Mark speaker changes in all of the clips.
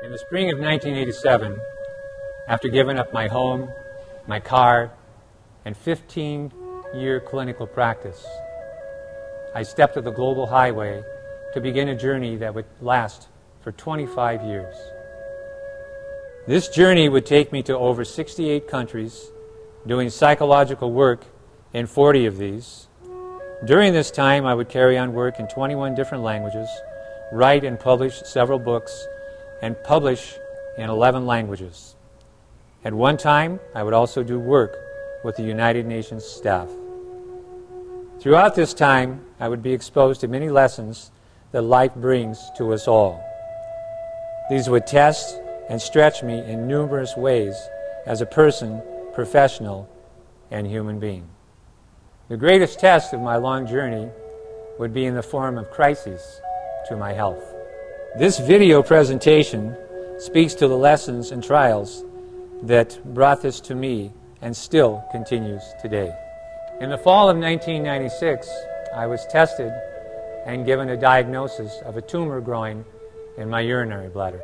Speaker 1: In the spring of 1987, after giving up my home, my car, and 15-year clinical practice, I stepped to the global highway to begin a journey that would last for 25 years. This journey would take me to over 68 countries, doing psychological work in 40 of these. During this time, I would carry on work in 21 different languages, write and publish several books, and publish in 11 languages. At one time, I would also do work with the United Nations staff. Throughout this time, I would be exposed to many lessons that life brings to us all. These would test and stretch me in numerous ways as a person, professional, and human being. The greatest test of my long journey would be in the form of crises to my health. This video presentation speaks to the lessons and trials that brought this to me and still continues today. In the fall of 1996, I was tested and given a diagnosis of a tumor growing in my urinary bladder.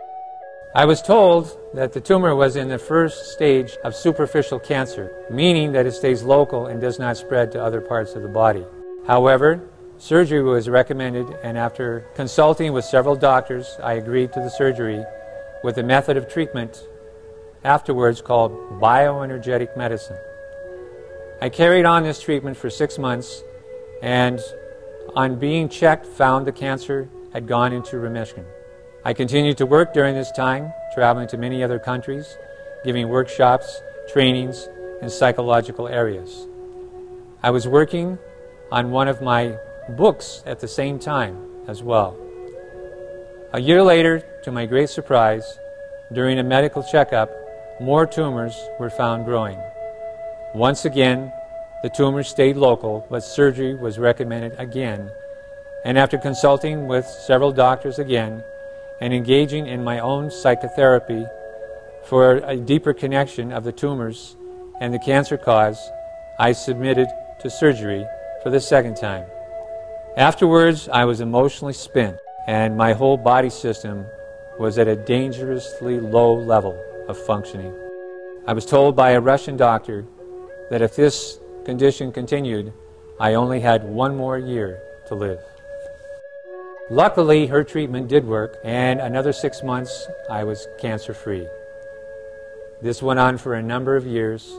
Speaker 1: I was told that the tumor was in the first stage of superficial cancer, meaning that it stays local and does not spread to other parts of the body. However, surgery was recommended, and after consulting with several doctors, I agreed to the surgery with a method of treatment afterwards called bioenergetic medicine. I carried on this treatment for 6 months, and on being checked, found the cancer had gone into remission. I continued to work during this time, traveling to many other countries, giving workshops, trainings, in psychological areas. I was working on one of my books at the same time as well. A year later, to my great surprise, during a medical checkup, more tumors were found growing. Once again, the tumors stayed local, but surgery was recommended again, and after consulting with several doctors again, and engaging in my own psychotherapy for a deeper connection of the tumors and the cancer cause, I submitted to surgery for the second time. Afterwards, I was emotionally spent, and my whole body system was at a dangerously low level of functioning. I was told by a Russian doctor that if this condition continued, I only had 1 more year to live. Luckily, her treatment did work, and another 6 months I was cancer-free. This went on for a number of years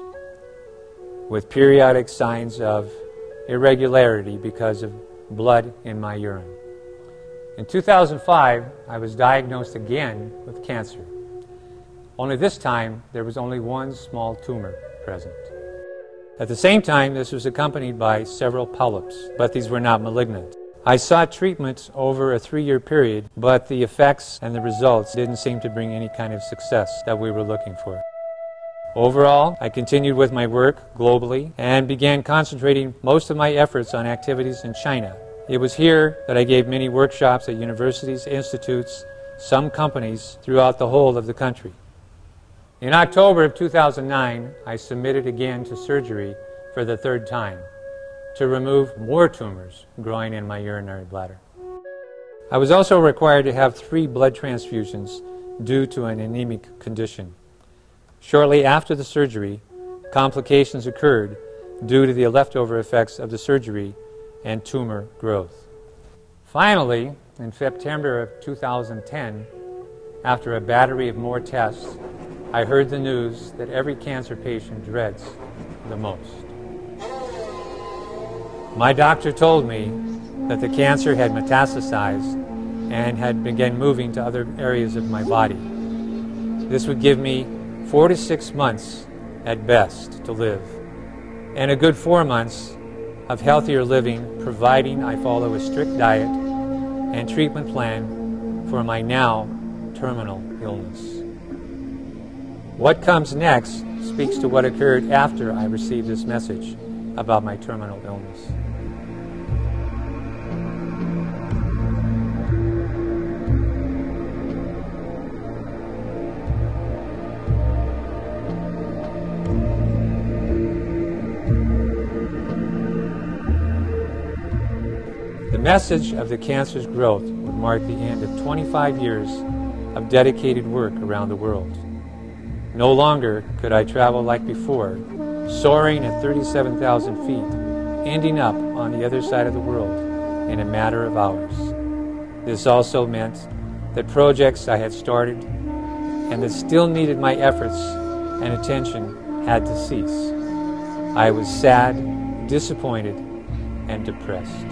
Speaker 1: with periodic signs of irregularity because of blood in my urine. In 2005, I was diagnosed again with cancer. Only this time, there was only one small tumor present. At the same time, this was accompanied by several polyps, but these were not malignant. I sought treatment over a 3-year period, but the effects and the results didn't seem to bring any kind of success that we were looking for. Overall, I continued with my work globally and began concentrating most of my efforts on activities in China. It was here that I gave many workshops at universities, institutes, some companies throughout the whole of the country. In October of 2009, I submitted again to surgery for the 3rd time to remove more tumors growing in my urinary bladder. I was also required to have 3 blood transfusions due to an anemic condition. Shortly after the surgery, complications occurred due to the leftover effects of the surgery and tumor growth. Finally, in September of 2010, after a battery of more tests, I heard the news that every cancer patient dreads the most. My doctor told me that the cancer had metastasized and had begun moving to other areas of my body. This would give me 4 to 6 months at best to live, and a good 4 months of healthier living, providing I follow a strict diet and treatment plan for my now terminal illness. What comes next speaks to what occurred after I received this message about my terminal illness. The message of the cancer's growth would mark the end of 25 years of dedicated work around the world. No longer could I travel like before, soaring at 37,000 feet, ending up on the other side of the world in a matter of hours. This also meant that projects I had started and that still needed my efforts and attention had to cease. I was sad, disappointed, and depressed.